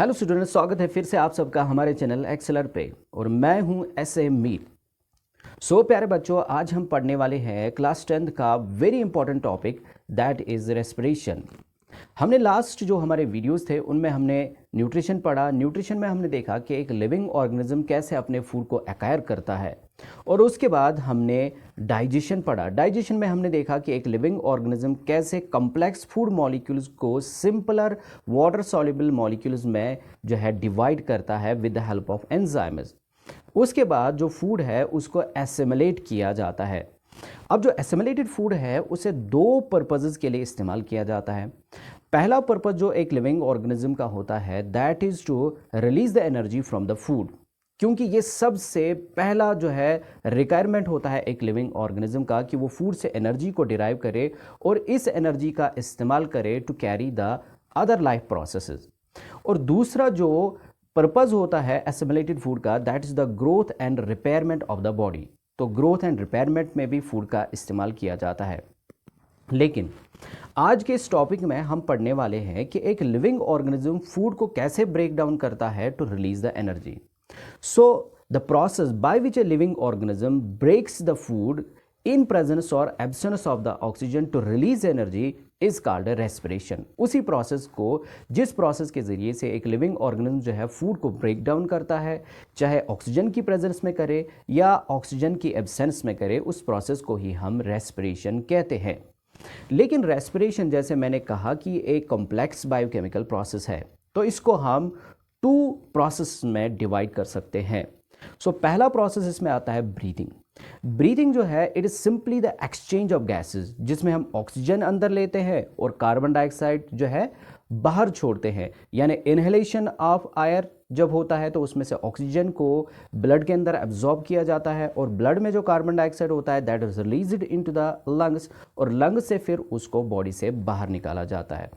Hello students, स्वागत है फिर से आप सबका हमारे चैनल एक्सेलर पे और मैं हूं एस.ए. मीर। प्यारे बच्चों, आज हम पढ़ने वाले हैं क्लास 10th का very important topic that is respiration. हमने लास्ट जो हमारे वीडियोस थे उनमें हमने न्यूट्रिशन पढ़ा। न्यूट्रिशन में हमने देखा कि एक लिविंग ऑर्गेनिज्म कैसे अपने फूड को एक्वायर करता है और उसके बाद हमने डाइजेशन पढ़ा। डाइजेशन में हमने देखा कि एक लिविंग ऑर्गेनिज्म कैसे कॉम्प्लेक्स फूड मॉलिक्यूल्स को सिंपलर वाटर सॉल्युबल मॉलिक्यूल्स में जो है डिवाइड करता है with the help of enzymes. उसके बाद जो फूड है उसको एसिमिलेट किया जाता है। अब जो एसिमिलेटेड फूड है उसे दो पर्पसेस के लिए इस्तेमाल किया जाता है। पहला पर्पस जो एक लिविंग ऑर्गेनिज्म का होता है that is to release the energy from the food, क्योंकि ये सबसे पहला जो है रिक्वायरमेंट होता है एक लिविंग ऑर्गेनिज्म का कि वो फूड से एनर्जी को डिराइव करे और इस एनर्जी का इस्तेमाल करे to carry the other life processes. और दूसरा जो पर्पस होता है एसिमिलेटेड फूड का that is the growth and repairment of the body. तो ग्रोथ एंड रिपेयरमेंट में भी फूड का इस्तेमाल किया जाता है। लेकिन आज के इस टॉपिक में हम पढ़ने वाले हैं कि एक लिविंग ऑर्गेनिज्म फूड को कैसे ब्रेक डाउन करता है to release the energy. So the process by which a living organism breaks the food in presence or absence of the oxygen to release energy is called a respiration। उसी process को, जिस process के ज़रिए से एक living organism जो है food को ब्रेक डाउन करता है, चाहे ऑक्सीजन की प्रेजेंस में करे या ऑक्सीजन की एब्सेंस में करे, उस प्रोसेस को ही हम रेस्पिरेशन कहते हैं। लेकिन रेस्पिरेशन, जैसे मैंने कहा, कि एक कॉम्प्लेक्स बायोकेमिकल प्रोसेस है, तो इसको हम टू प्रोसेस में डिवाइड कर सकते हैं। पहला प्रोसेस इसमें आता है ब्रीथिंग। ब्रीथिंग जो है it is simply the exchange of gases, जिसमें हम ऑक्सीजन अंदर लेते हैं और कार्बन डाइऑक्साइड जो है बाहर छोड़ते हैं। यानी इनहेलेशन ऑफ एयर जब होता है तो उसमें से ऑक्सीजन को ब्लड के अंदर एब्जॉर्ब किया जाता है और ब्लड में जो कार्बन डाइऑक्साइड होता है that is released into the lungs और लंग्स से फिर उसको बॉडी से बाहर निकाला जाता है।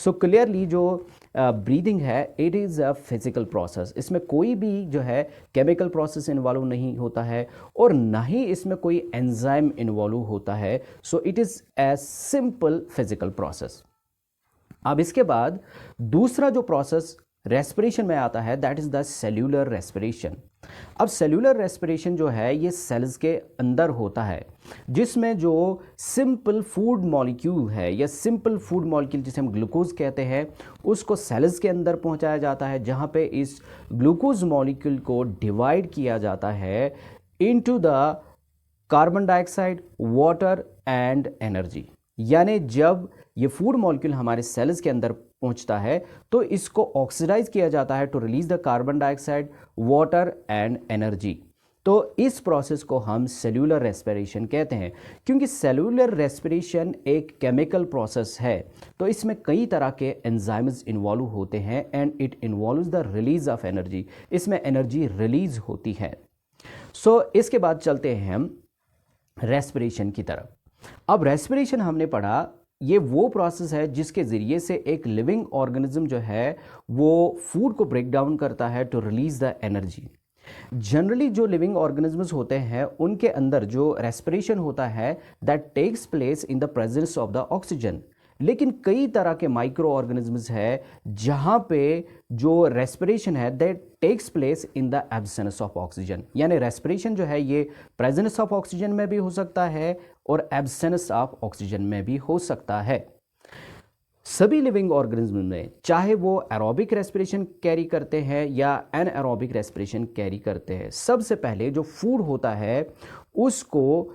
क्लियरली जो ब्रीदिंग है it is a physical process. इसमें कोई भी जो है केमिकल प्रोसेस इन्वॉल्व नहीं होता है और ना ही इसमें कोई एंजाइम इन्वॉल्व होता है। It is a simple physical process. अब इसके बाद दूसरा जो प्रोसेस रेस्पिरेशन में आता है that is the cellular respiration. अब सेल्यूलर रेस्पिरेशन जो है ये सेल्स के अंदर होता है, जिसमें जो सिंपल फूड मॉलिक्यूल है या सिंपल फूड मॉलिक्यूल जिसे हम ग्लूकोज कहते हैं उसको सेल्स के अंदर पहुंचाया जाता है, जहां पे इस ग्लूकोज मॉलिक्यूल को डिवाइड किया जाता है into the carbon dioxide, water and energy. यानी जब ये फूड मॉलिक्यूल हमारे सेल्स के अंदर पहुंचता है तो इसको ऑक्सीडाइज किया जाता है to release the carbon dioxide, water and energy. तो इस प्रोसेस को हम सेल्यूलर रेस्पिरेशन कहते हैं। क्योंकि सेल्यूलर रेस्पिरेशन एक केमिकल प्रोसेस है तो इसमें कई तरह के एंजाइम्स इन्वॉल्व होते हैं and it involves the release of energy. इसमें एनर्जी रिलीज होती है। इसके बाद चलते हैं हम रेस्पिरेशन की तरफ। अब रेस्पिरेशन हमने पढ़ा, ये वो प्रोसेस है जिसके ज़रिए से एक लिविंग ऑर्गेनिज्म जो है वो फूड को ब्रेक डाउन करता है to release the energy. Generally जो लिविंग ऑर्गेनिजम्स होते हैं उनके अंदर जो रेस्पिरेशन होता है that takes place in the presence of the oxygen. लेकिन कई तरह के माइक्रो ऑर्गेनिजम्स है जहां पे जो रेस्पिरेशन है that takes place in the absence of oxygen. यानी रेस्पिरेशन जो है ये प्रेजेंस ऑफ ऑक्सीजन में भी हो सकता है और एब्सेंस ऑफ ऑक्सीजन में भी हो सकता है। सभी लिविंग ऑर्गेनिज्म में चाहे वो एरोबिक रेस्पिरेशन कैरी करते हैं या एनएरोबिक रेस्पिरेशन कैरी करते हैं, सबसे पहले जो फूड होता है उसको,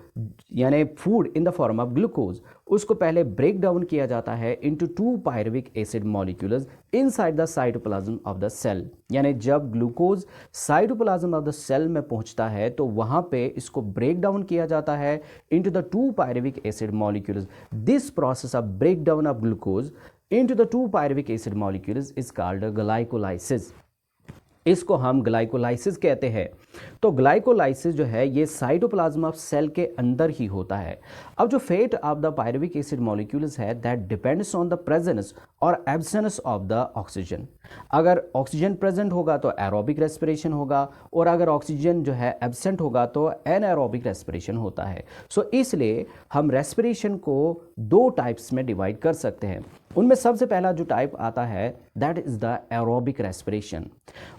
यानी food in the form of glucose, उसको पहले ब्रेक डाउन किया जाता है into 2 pyruvic acid molecules inside the cytoplasm of the cell. यानी जब glucose cytoplasm of the cell में पहुंचता है तो वहां पे इसको ब्रेक डाउन किया जाता है into the 2 pyruvic acid molecules. This process of break down of glucose into the 2 pyruvic acid molecules is called glycolysis. इसको हम ग्लाइकोलाइसिस कहते हैं। तो ग्लाइकोलाइसिस जो है ये साइटोप्लाज्म ऑफ सेल के अंदर ही होता है। अब जो fate of the pyruvic acid molecules है that depends on the presence और एब्सेंस ऑफ द ऑक्सीजन। अगर ऑक्सीजन प्रेजेंट होगा तो एरोबिक रेस्पिरेशन होगा, और अगर ऑक्सीजन जो है एब्सेंट होगा तो एनएरोबिक रेस्पिरेशन होता है। सो इसलिए हम रेस्पिरेशन को दो टाइप्स में डिवाइड कर सकते हैं। उनमें सबसे पहला जो टाइप आता है that is the aerobic respiration.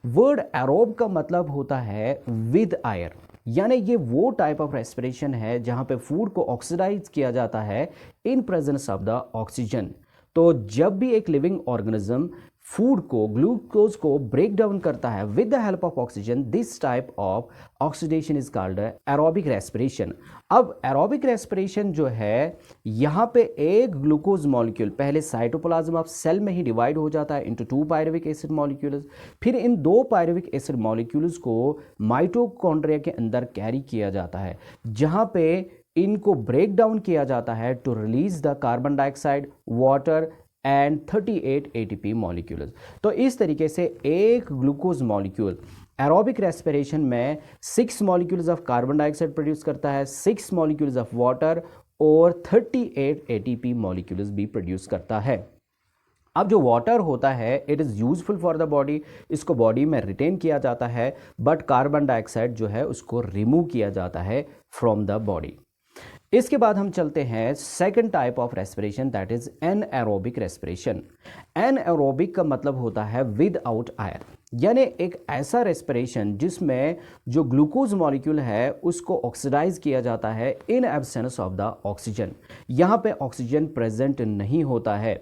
Word aerobe का मतलब होता है विद एयर, यानी ये वो टाइप ऑफ रेस्पिरेशन है जहां पे फूड को ऑक्सीडाइज किया जाता है in presence of the oxygen. तो जब भी एक लिविंग ऑर्गेनिज्म फूड को, ग्लूकोज को ब्रेक डाउन करता है with the help of oxygen, this type of oxidation is called aerobic respiration. अब एरोबिक रेस्पिरेशन जो है यहाँ पे एक ग्लूकोज मॉलिक्यूल पहले साइटोप्लाज्म ऑफ सेल में ही डिवाइड हो जाता है into two pyruvic acid molecules, फिर इन दो पायरुविक एसिड मॉलिक्यूल्स को माइटोकॉन्ड्रिया के अंदर कैरी किया जाता है, जहाँ पे इनको ब्रेक डाउन किया जाता है to release the carbon dioxide, water and 38 ATP molecules. तो इस तरीके से एक ग्लूकोज मॉलिक्यूल एरोबिक रेस्पिरेशन में 6 molecules of carbon dioxide produce करता है, 6 मॉलिक्यूल्स ऑफ वाटर और 38 एटीपी मॉलिक्यूल्स भी प्रोड्यूस करता है। अब जो वाटर होता है it is useful for the body, इसको बॉडी में रिटेन किया जाता है, बट कार्बन डाइऑक्साइड जो है उसको रिमूव किया जाता है फ्रॉम द बॉडी। इसके बाद हम चलते हैं second type of respiration that is anaerobic respiration. Anaerobic का मतलब होता है विदाउट एयर, यानी एक ऐसा रेस्पिरेशन जिसमें जो ग्लूकोज मॉलिक्यूल है उसको ऑक्सीडाइज किया जाता है in absence of the oxygen. यहाँ पे ऑक्सीजन प्रेजेंट नहीं होता है।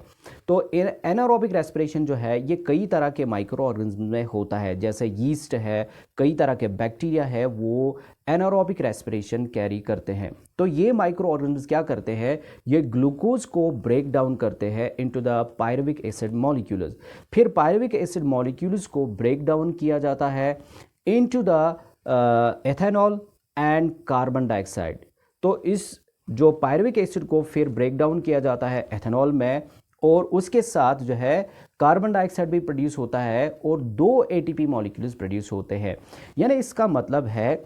तो एनारोबिक रेस्पिरेशन जो है ये कई तरह के माइक्रो ऑर्गेनिज्म में होता है, जैसे यीस्ट है, कई तरह के बैक्टीरिया है, वो एनारोबिक रेस्पिरेशन कैरी करते हैं। तो ये माइक्रो ऑर्गेनिज्म क्या करते हैं, ये ग्लूकोज को ब्रेक डाउन करते हैं into the pyruvic acid molecules, फिर पायरुविक एसिड मॉलिक्यूल्स को ब्रेक डाउन किया जाता है into the ethanol and carbon dioxide. तो इस जो पायरुविक एसिड को फिर ब्रेक डाउन किया जाता है एथेनॉल में, और उसके साथ जो है कार्बन डाइऑक्साइड भी प्रोड्यूस होता है और 2 एटीपी मॉलिक्यूल्स प्रोड्यूस होते हैं। यानी इसका मतलब है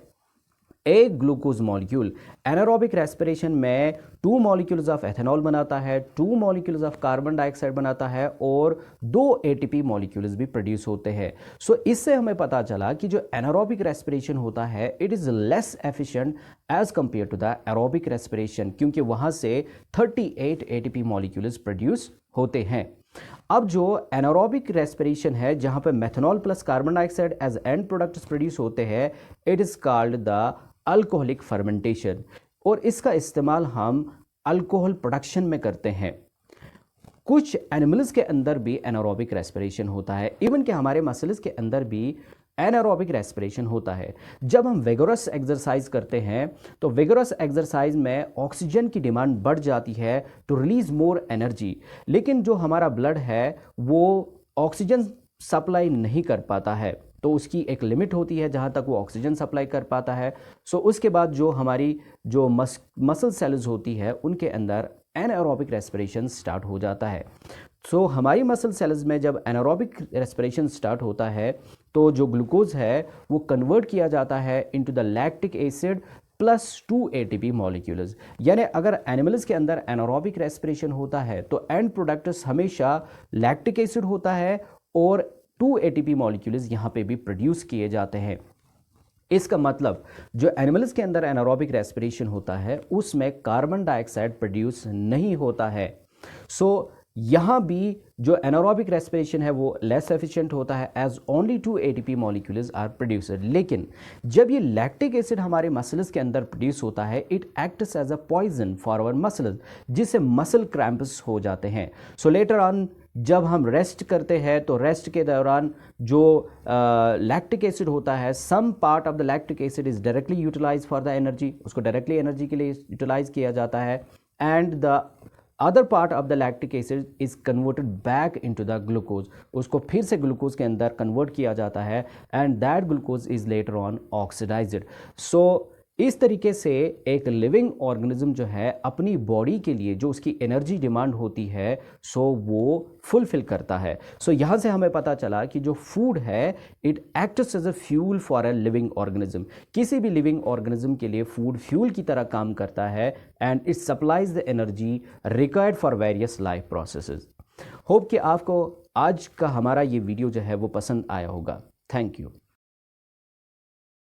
एक ग्लूकोज मॉलिक्यूल एनारोबिक रेस्पिरेशन में 2 मॉलिक्यूल्स ऑफ एथेनॉल बनाता है, 2 मॉलिक्यूल्स ऑफ कार्बन डाइऑक्साइड बनाता है और 2 एटीपी मॉलिक्यूल्स भी प्रोड्यूस होते हैं। सो इससे हमें पता चला कि जो एनारोबिक रेस्पिरेशन होता है it is less efficient as compare to the aerobic respiration, क्योंकि वहाँ से 38 एटीपी मॉलिक्यूल्स प्रोड्यूस होते हैं। अब जो एनारोबिक रेस्पिरेशन है जहाँ पे methanol plus carbon dioxide as end products produce होते हैं, it is called the alcoholic fermentation, और इसका इस्तेमाल हम अल्कोहल प्रोडक्शन में करते हैं। कुछ एनिमल्स के अंदर भी एनारोबिक रेस्पिरेशन होता है, इवन कि हमारे मसल्स के अंदर भी एनारोबिक रेस्पिरेशन होता है। जब हम विगोरस एक्सरसाइज करते हैं तो विगोरस एक्सरसाइज में ऑक्सीजन की डिमांड बढ़ जाती है टू रिलीज मोर एनर्जी, लेकिन जो हमारा ब्लड है वो ऑक्सीजन सप्लाई नहीं कर पाता है, तो उसकी एक लिमिट होती है जहाँ तक वो ऑक्सीजन सप्लाई कर पाता है। सो उसके बाद जो हमारी जो मसल सेल्स होती है उनके अंदर एनारोबिक रेस्पिरेशन स्टार्ट हो जाता है। सो हमारी मसल सेल्स में जब एनारोबिक रेस्पिरेशन स्टार्ट होता है तो जो ग्लूकोज है वो कन्वर्ट किया जाता है into the lactic acid plus 2 ATP molecules. यानी अगर एनिमल्स के अंदर एनारोबिक रेस्पिरेशन होता है तो एंड प्रोडक्ट्स हमेशा लैक्टिक एसिड होता है और 2 एटीपी मॉलिक्यूल्स यहाँ पे भी प्रोड्यूस किए जाते हैं। इसका मतलब जो एनिमल्स के अंदर एनारोबिक रेस्पिरेशन होता है उसमें कार्बन डाइऑक्साइड प्रोड्यूस नहीं होता है। सो यहाँ भी जो एनारोबिक रेस्पिरेशन है वो लेस एफिशिएंट होता है as only 2 ATP molecules are produced. लेकिन जब ये लैक्टिक एसिड हमारे मसल्स के अंदर प्रोड्यूस होता है it acts as a poison for our muscles, जिससे मसल क्रैम्प्स हो जाते हैं। सो लेटर ऑन जब हम रेस्ट करते हैं तो रेस्ट के दौरान जो लैक्टिक एसिड होता है, some part of the lactic acid is directly utilise for the energy, उसको डायरेक्टली एनर्जी के लिए यूटिलाइज किया जाता है, and the other part of the lactic acid is converted back into the glucose, उसको फिर से ग्लूकोज के अंदर कन्वर्ट किया जाता है and that glucose is later on oxidised. So इस तरीके से एक लिविंग ऑर्गेनिज्म जो है अपनी बॉडी के लिए जो उसकी एनर्जी डिमांड होती है सो वो फुलफिल करता है। सो यहाँ से हमें पता चला कि जो फूड है it acts as a fuel for a living organism. किसी भी लिविंग ऑर्गेनिज्म के लिए फूड फ्यूल की तरह काम करता है and it supplies the energy required for various life processes. Hope कि आपको आज का हमारा ये वीडियो जो है वो पसंद आया होगा। Thank you.